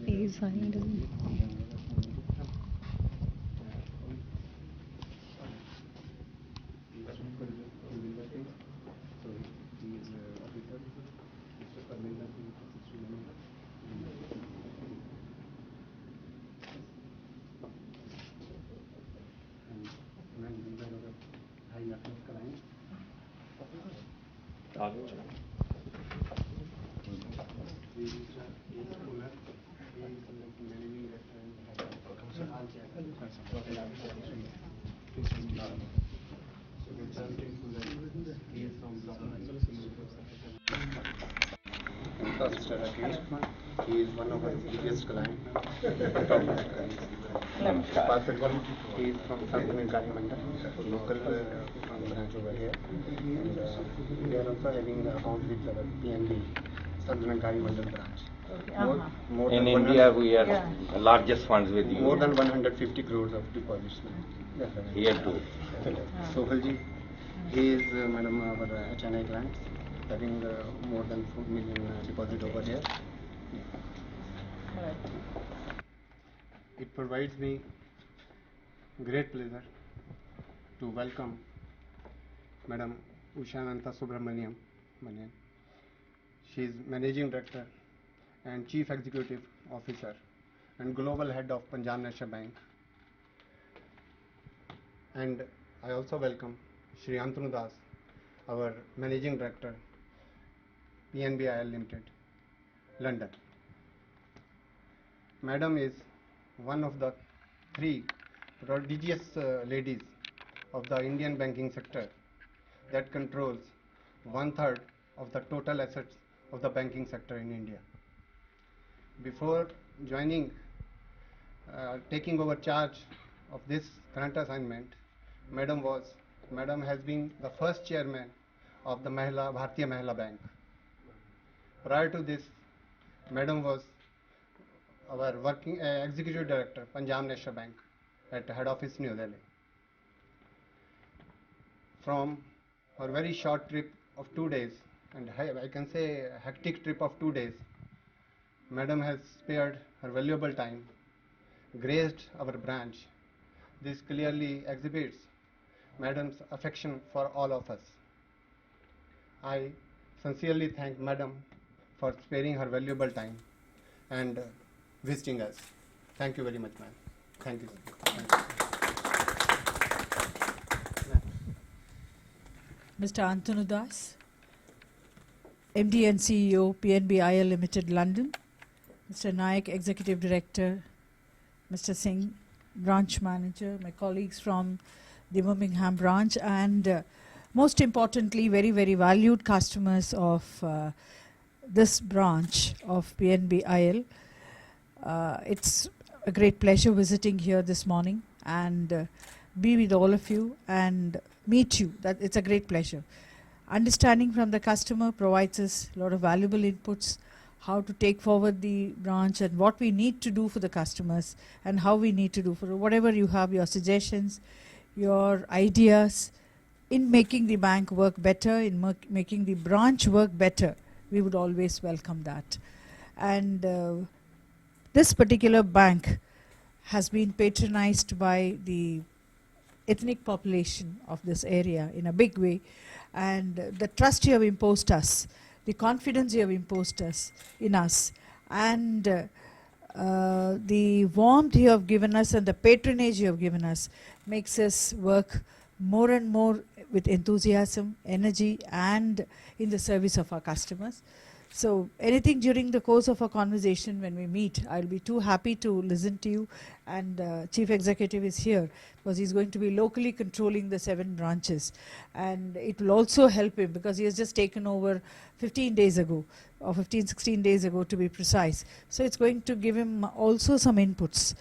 He's hiding. Mr. Rakesh, he is one of our biggest clients. He is from Santanankari Mandal, local branch over here. And we are also having the account with our PNB, Santanankari Mandal branch. More In than India, we are the largest funds with you. more than 150 crores of deposits now. Here too. Sohalji, he is, madam, our HNI client, having more than 4 million deposit over here. It provides me great pleasure to welcome Madam Ushananta Subramaniam. She is Managing Director and Chief Executive Officer and Global Head of Punjab National Bank. And I also welcome Shri Antanu Das, our Managing Director, PNBIL Limited, London. Madam is one of the three prodigious ladies of the Indian banking sector that controls 1/3 of the total assets of the banking sector in India. Before joining, taking over charge of this current assignment, Madam has been the first chairman of the Bharatiya Mahila Bank. Prior to this, Madam was our working executive director, Punjab National Bank, at head office New Delhi. From her very short trip of 2 days, and I can say hectic trip of 2 days, Madam has spared her valuable time, graced our branch. This clearly exhibits Madam's affection for all of us. I sincerely thank Madam for sparing her valuable time and visiting us. Thank you very much, ma'am. Thank you. Thank you. Mr. Antanu Das, MD and CEO, PNBIL Limited, London. Mr. Nayak, Executive Director. Mr. Singh, Branch Manager. My colleagues from the Birmingham branch, and most importantly, very, very valued customers of this branch of PNBIL. It's a great pleasure visiting here this morning and be with all of you and meet you. That it's a great pleasure. Understanding from the customer provides us a lot of valuable inputs, how to take forward the branch and what we need to do for the customers and how we need to do for whatever you have, your suggestions, your ideas in making the bank work better, in making the branch work better. We would always welcome that. And this particular bank has been patronized by the ethnic population of this area in a big way, and the trust you have imposed us, the confidence you have imposed in us, and the warmth you have given us and the patronage you have given us makes us work more and more with enthusiasm, energy, and in the service of our customers. So anything during the course of our conversation when we meet, I'll be too happy to listen to you. And Chief Executive is here because he's going to be locally controlling the 7 branches. And it will also help him because he has just taken over 15 days ago, or 15, 16 days ago to be precise. So it's going to give him also some inputs.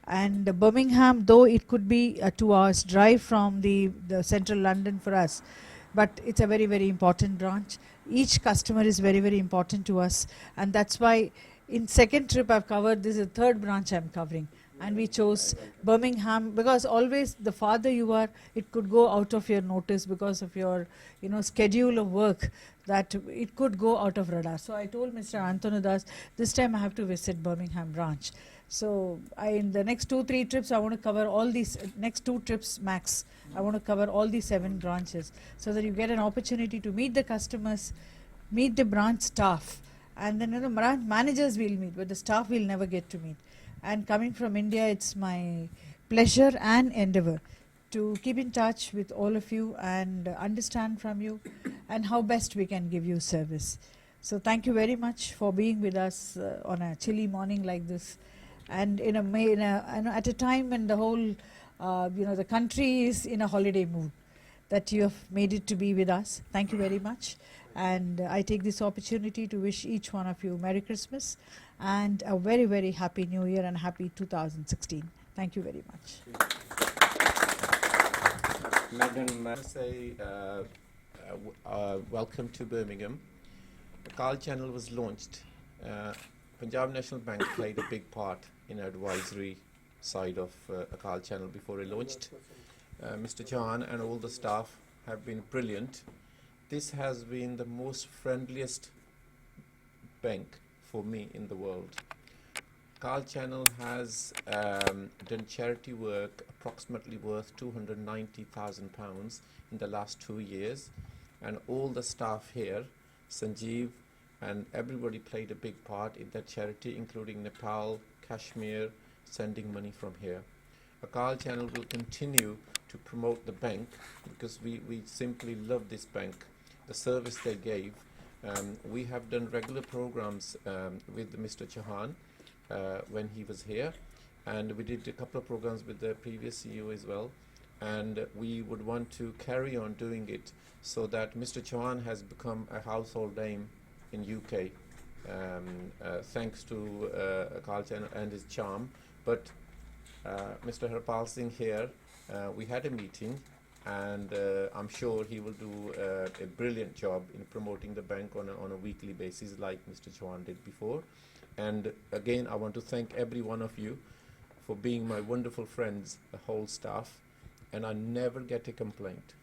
And Birmingham, though it could be a 2 hours drive from the central London for us, but it's a very, very important branch. Each customer is very, very important to us, and that's why in second trip I've covered, this is the 3rd branch I'm covering. and we chose Birmingham because always the farther you are, it could go out of your notice because of your, schedule of work, that it could go out of radar. So I told Mr. Antonudas, this time I have to visit Birmingham branch. So in the next 2-3 trips, I want to cover all these, next 2 trips max, I want to cover all these 7 branches so that you get an opportunity to meet the customers, meet the branch staff, and then branch managers will meet, but the staff will never get to meet. And coming from India, it's my pleasure and endeavor to keep in touch with all of you and understand from you and how best we can give you service. So thank you very much for being with us on a chilly morning like this, and at a time when the whole the country is in a holiday mood, that you have made it to be with us. Thank you very much. And I take this opportunity to wish each one of you Merry Christmas and a very, very Happy New Year and Happy 2016. Thank you very much. Madam, say welcome to Birmingham. The Carl Channel was launched. Punjab National Bank played a big part in advisory side of Carl Channel before it launched. Mr. John and all the staff have been brilliant. This has been the most friendliest bank for me in the world. Carl Channel has done charity work approximately worth £290,000 in the last 2 years, and all the staff here, Sanjeev and everybody, played a big part in that charity, including Nepal, Kashmir, sending money from here. Carl Channel will continue to promote the bank because we simply love this bank, the service they gave. We have done regular programs with Mr. Chauhan when he was here, and we did a couple of programs with the previous CEO as well, and we would want to carry on doing it so that Mr. Chauhan has become a household name in UK thanks to Carl Channel and his charm. But Mr. Harpal Singh here, we had a meeting, and I'm sure he will do a brilliant job in promoting the bank on a weekly basis like Mr. Chauhan did before. And again, I want to thank every one of you for being my wonderful friends, the whole staff, and I never get a complaint,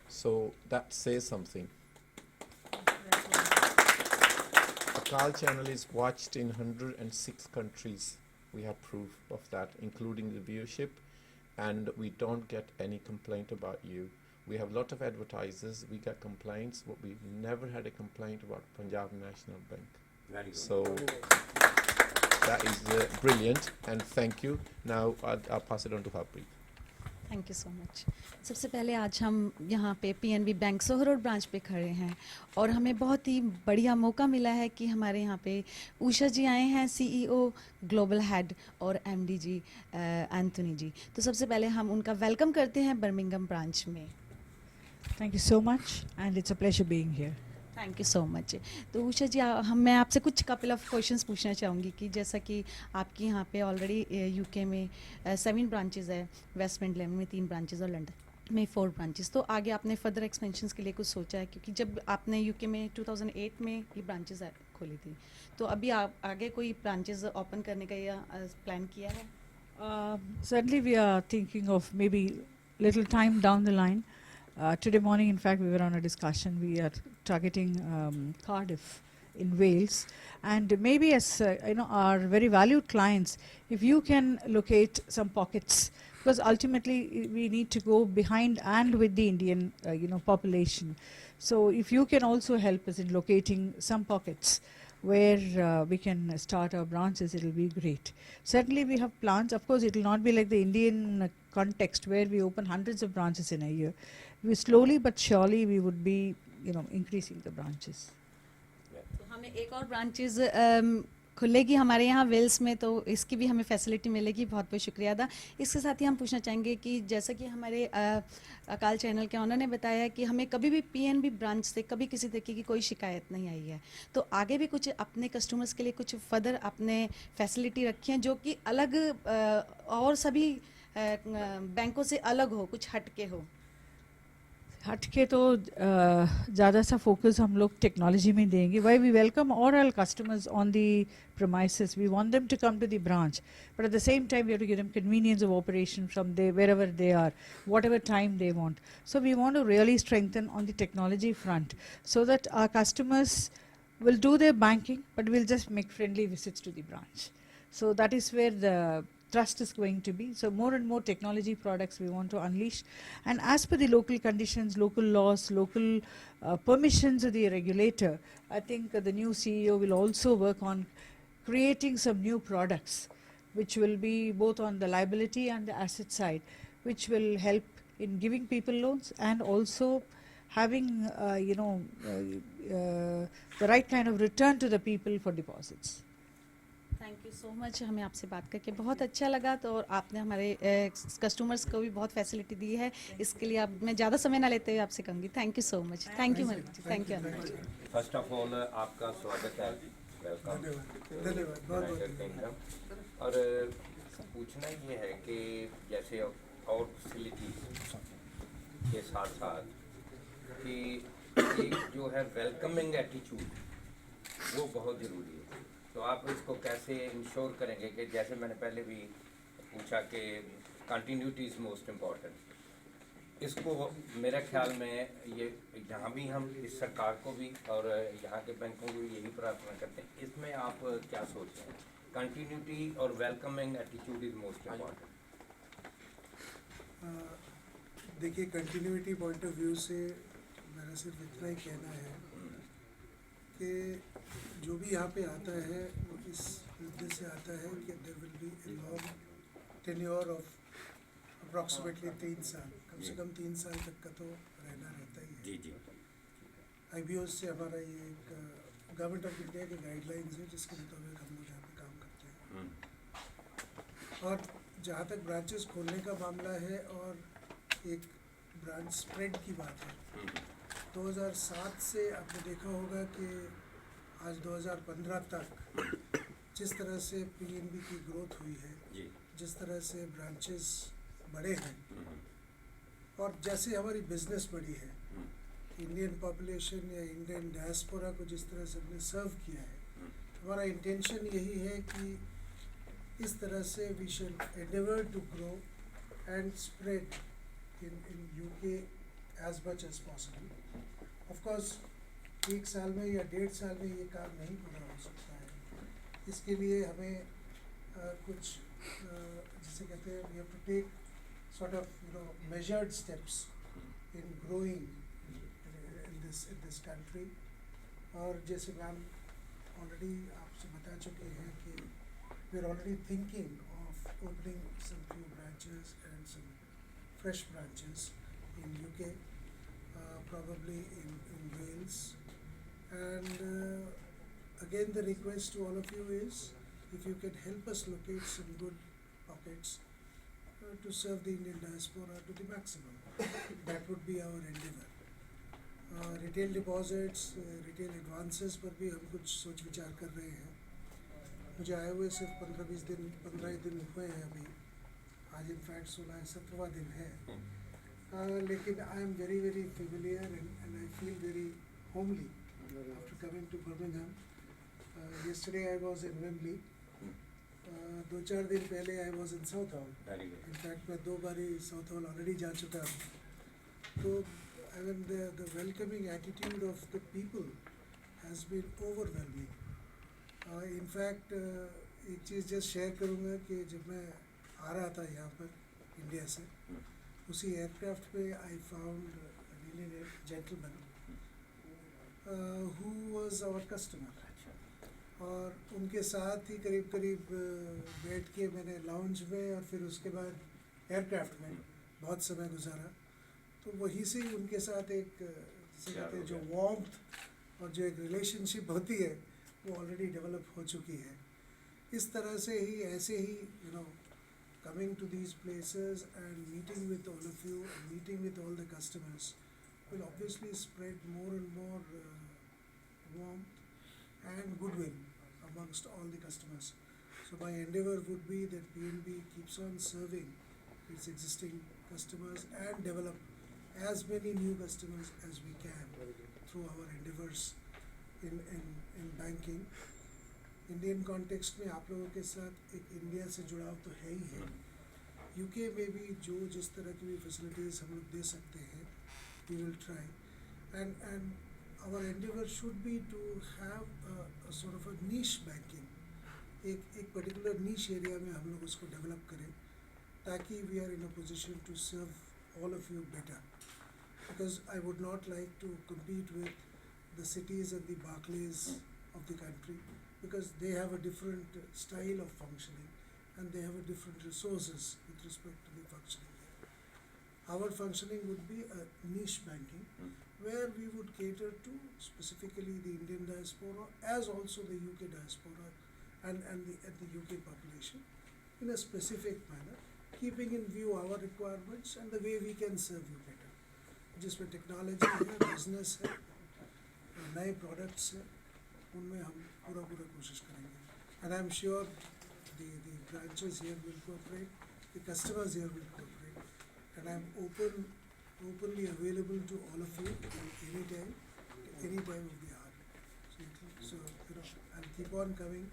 so that says something. The Carl Channel is watched in 106 countries. We have proof of that, including the viewership, and we don't get any complaint about you. We have a lot of advertisers, we get complaints, but we've never had a complaint about Punjab National Bank. Very good. So that is brilliant, and thank you. Now I'll pass it on to Harpreet. Thank you so much. सबसे पहले आज हम यहाँ पे PNB bank Soho road branch पे खड़े हैं और हमें बहुत ही बढ़िया मौका मिला है कि हमारे यहाँ पे उषा जी आए हैं, सीईओ ग्लोबल हेड, और एमडी जी एंथोनी जी। तो सबसे पहले हम उनका वेलकम करते हैं बर्मिंघम ब्रांच में। Thank you so much and it's a pleasure being here. Thank you so much. तो उषा जी, मैं आपसे कुछ कपल ऑफ क्वेश्चंस पूछना चाहूँगी कि जैसा कि आपकी यहाँ पे ऑलरेडी यूके में 7 ब्रांचेस है, वेस्ट मिडलैंड में 3 ब्रांचेस और लंदन में 4 ब्रांचेस। तो आगे आपने फर्दर एक्सपेंशंस के लिए कुछ सोचा है? क्योंकि जब आपने यूके में 2008 में ये ब्रांचेस खोली थी, तो अभी आप आगे कोई ब्रांचेस ओपन करने का या प्लान किया है? Certainly we are thinking of maybe little time down the line. Today morning, in fact, we were on a discussion. We are targeting Cardiff in Wales, and maybe as our very valued clients, if you can locate some pockets, because ultimately we need to go behind and with the Indian population. So if you can also help us in locating some pockets where we can start our branches, it will be great. Certainly we have plans. Of course, it will not be like the Indian context where we open hundreds of branches in a year. We slowly but surely we would be increasing the branches. तो हमें एक और branches खुलेगी हमारे यहाँ Wales में, तो इसकी भी हमें फैसिलिटी मिलेगी। बहुत बहुत शुक्रिया अदा। इसके साथ ही हम पूछना चाहेंगे कि जैसा कि हमारे अकाल चैनल के ऑनर ने बताया कि हमें कभी भी पीएनबी ब्रांच से कभी किसी तरीके की कोई शिकायत नहीं आई है, तो आगे भी कुछ अपने कस्टमर्स के लिए कुछ फर्दर अपने फैसिलिटी रखी हैं जो कि अलग और सभी बैंकों से अलग हो, कुछ हट के हो? हटके तो ज़्यादा सा फोकस हम लोग टेक्नोलॉजी में देंगे. Why we welcome all our customers on the premises. We want them to come to the branch, but at the same time we have to give them convenience of operation from there wherever they are, whatever time they want. So we want to really strengthen on the technology front so that our customers will do their banking but will just make friendly visits to the branch. So that is where the trust is going to be. So more and more technology products we want to unleash, and as per the local conditions, local laws, local permissions of the regulator, I think the new CEO will also work on creating some new products which will be both on the liability and the asset side, which will help in giving people loans and also having the right kind of return to the people for deposits. Thank you so much. हमें आपसे बात करके बहुत अच्छा लगा. तो और आपने हमारे कस्टमर्स को भी बहुत फैसिलिटी दी है. इसके लिए आप मैं ज़्यादा समय ना लेते हुए आपसे कहूँगी thank you so much. Thank you thank you Anurag. First of all आपका स्वागत है, वेलकम यूनाइटेड किंगडम. और पूछना ये है कि जैसे और फैसिलिटीज के साथ साथ कि एक जो है वेलकमिंग एटीट्यूड वो बहुत ज़रूरी है. तो आप इसको कैसे इंश्योर करेंगे कि जैसे मैंने पहले भी पूछा कि कंटिन्यूटी इज़ मोस्ट इम्पॉर्टेंट. इसको मेरे ख्याल में ये यहाँ भी हम इस सरकार को भी और यहाँ के बैंकों को भी यही प्रार्थना करते हैं. इसमें आप क्या सोचते हैं? कंटिन्यूटी और welcoming attitude is most important. देखिए, कंटिन्यूटी पॉइंट ऑफ व्यू से मेरा सिर्फ इतना ही कहना है कि जो भी यहाँ पे आता है वो इस उद्देश्य से आता है कि there will be a long tenure of approximately 3 साल, कम से कम 3 साल तक का तो रहना रहता ही है. जी जी. IBOs से हमारा ये एक गवर्नमेंट ऑफ इंडिया की गाइडलाइंस है जिसके मुताबिक हम लोग यहाँ पे काम करते हैं. और जहाँ तक ब्रांचेस खोलने का मामला है और एक ब्रांच स्प्रेड की बात है, 2007 से आपने देखा होगा कि आज 2015 तक जिस तरह से PNB की ग्रोथ हुई है, जिस तरह से ब्रांचेस बड़े हैं और जैसे हमारी बिजनेस बड़ी है, इंडियन पॉपुलेशन या इंडियन डायस्पोरा को जिस तरह से हमने सर्व किया है, हमारा इंटेंशन यही है कि इस तरह से we shall endeavour to grow and spread in UK as much as possible. Of course 1 साल में या 1.5 साल में ये काम नहीं पूरा हो सकता है. इसके लिए हमें कुछ जिसे कहते हैं we have to take sort of measured steps in growing in this country. और जैसे मैम ऑलरेडी आपसे बता चुके हैं कि we are already thinking of opening some few branches and some fresh branches in UK, probably in Wales. And again the request to all of you is if you can help us locate some good pockets to serve the Indian diaspora to the maximum. That would be our endeavor. Retail deposits, retail advances पर भी हम कुछ सोच विचार कर रहे हैं. मुझे आए हुए सिर्फ 15 दिन हुए हैं अभी. आज इनफैक्ट 16-17वां दिन है. लेकिन I am very very familiar and I feel very homely after coming to Birmingham. yesterday I was in Wembley. 2-4 दिन पहले I was in Southall. In fact मैं 2 बार साउथ हॉल ऑलरेडी जा चुका हूँ. तो I mean the welcoming attitude of the people has been overwhelming. In fact एक चीज़ just share करूँगा कि जब मैं आ रहा था यहाँ पर इंडिया से, उसी एयरक्राफ्ट पे I found really gentleman who was our customer. और उनके साथ ही करीब करीब बैठ के मैंने लाउंज में और फिर उसके बाद एयरक्राफ्ट में बहुत समय गुजारा. तो वहीं से ही उनके साथ एक जिसे कहते हैं जो वार्मथ और जो एक रिलेशनशिप होती है वो ऑलरेडी डेवलप हो चुकी है. इस तरह से ही ऐसे ही coming to these places and meeting with all of you and meeting with all the customers will obviously spread more and more warmth and goodwill amongst all the customers. So my endeavor would be that PNB keeps on serving its existing customers and develop as many new customers as we can through our endeavors in banking. Indian context में आप लोगों के साथ एक India से जुड़ाव तो है ही है. यूके में भी जो जिस तरह की भी फैसिलिटीज़ हम लोग दे सकते हैं, we will try. And our endeavour should be to have a sort of a niche banking. एक पर्टिकुलर नीश एरिया में हम लोग उसको डेवलप करें ताकि we are in a position to serve all of you better, because I would not like to compete with the cities and the Barclays of the country, because they have a different style of functioning and they have a different resources with respect to the functioning there. Our functioning would be a niche banking where we would cater to specifically the Indian diaspora as also the UK diaspora and the UK population in a specific manner, keeping in view our requirements and the way we can serve you better. जिसमें technology है, business है, नए products हैं, उनमें हम पूरा कोशिश करेंगे. And I'm sure the branches here will cooperate, the customers here will cooperate, and I'm openly available to all of you any time of the hour. So I'll keep on coming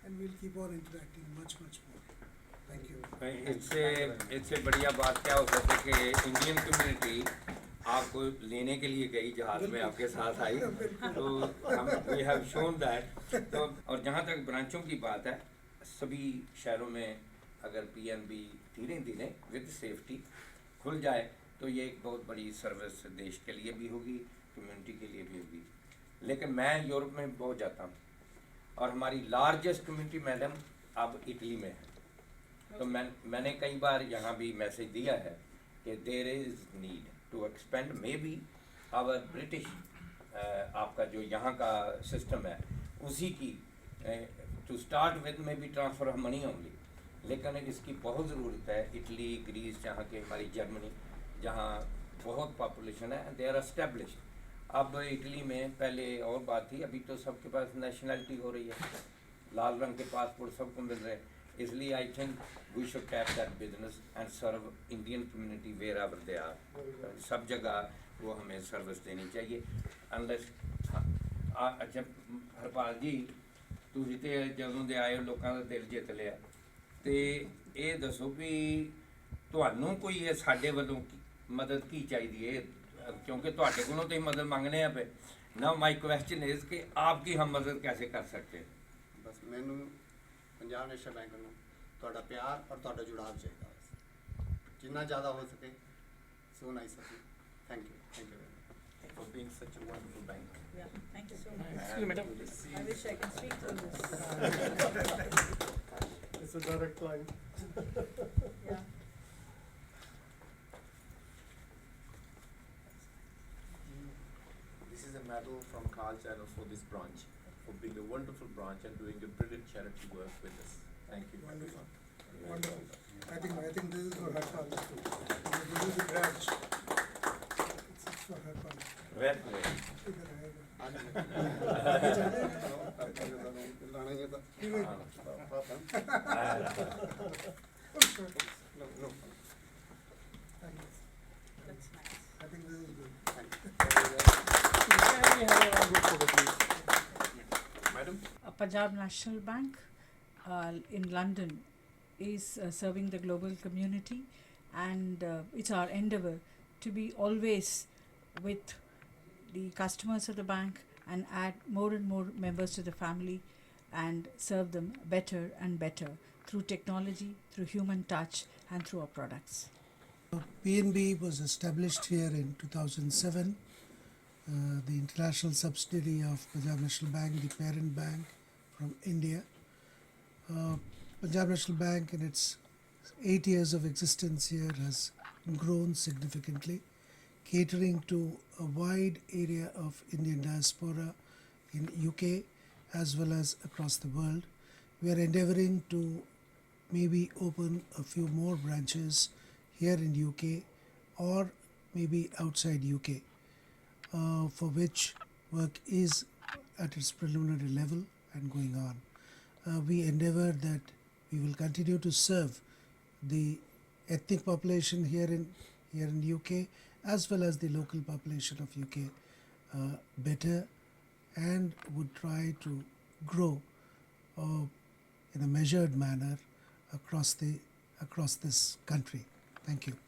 and we'll keep on interacting much more. Thank you. इससे बढ़िया बात क्या हो सकती है कि Indian community आपको लेने के लिए गई, जहाज में आपके साथ आई, तो हम वी हैव शोन दैट. तो और जहाँ तक ब्रांचों की बात है, सभी शहरों में अगर पीएनबी धीरे धीरे विद सेफ्टी खुल जाए तो ये एक बहुत बड़ी सर्विस देश के लिए भी होगी, कम्युनिटी के लिए भी होगी. लेकिन मैं यूरोप में बहुत जाता हूँ और हमारी लार्जेस्ट कम्युनिटी मैडम अब इटली में है. तो मैंने कई बार यहाँ भी मैसेज दिया है कि there is need to expand maybe our British, आपका जो यहाँ का सिस्टम है उसी की to start with maybe transfer of money only. लेकिन इसकी बहुत ज़रूरत है. इटली, ग्रीस, जहाँ के हमारी जर्मनी, जहाँ बहुत पॉपुलेशन है, दे आर एस्टेब्लिश्ड. अब इटली में पहले और बात थी, अभी तो सबके पास नेशनलिटी हो रही है, लाल रंग के पासपोर्ट सबको मिल रहे हैं. इसलिए I think we should tap that business and serve Indian community wherever they are. सब जगह वो हमें सर्विस देनी चाहिए. अनलेस अच्छा हरपाल जी, ਤੁਸੀਂ ਤੇ ਜਦੋਂ ਦੇ ਆਏ ਲੋਕਾਂ ਦਾ ਦਿਲ ਜਿੱਤ ਲਿਆ, ਤੇ ਇਹ ਦੱਸੋ ਵੀ ਤੁਹਾਨੂੰ ਕੋਈ ਇਹ ਸਾਡੇ ਵੱਲੋਂ ਮਦਦ ਕੀ ਚਾਹੀਦੀ ਹੈ, क्योंकि ਤੁਹਾਡੇ ਕੋਲੋਂ तो मदद मांगने हैं पे. ना माई क्वेश्चन इज कि आपकी हम मदद कैसे कर सकते हैं. बस मैनू पंजाब नेशनल बैंक ਨੂੰ ਤੁਹਾਡਾ ਪਿਆਰ ਔਰ ਤੁਹਾਡਾ ਜੁੜਾਵ ਚਾਹੀਦਾ ਹੈ, ਜਿੰਨਾ ਜ਼ਿਆਦਾ ਹੋ ਸਕੇ so nice of you. Thank you For being such a wonderful bank. Yeah, thank you so much. Excuse me, madam. I wish I can speak through this. It's a direct line. Yeah. This is a medal from Carl Channel for this branch, for being a wonderful branch and doing a brilliant charity work with us. Thank you. Wonderful. I think this is for Harpal. This is a branch. It's for Harpal. Well played. इधर आएगा. That's nice. I think this is good. Madam? Punjab National Bank in London is serving the global community, and it's our endeavour to be always with the customers of the bank and add more and more members to the family and serve them better and better through technology, through human touch, and through our products. PNB was established here in 2007, the international subsidiary of Punjab National Bank, the parent bank from India. Punjab National Bank in its 8 years of existence here has grown significantly, catering to a wide area of Indian diaspora in UK as well as across the world. We are endeavouring to maybe open a few more branches here in UK or maybe outside UK, for which work is at its preliminary level and going on. We endeavour that we will continue to serve the ethnic population here in UK as well as the local population of UK better, and would try to grow in a measured manner across this country. Thank you.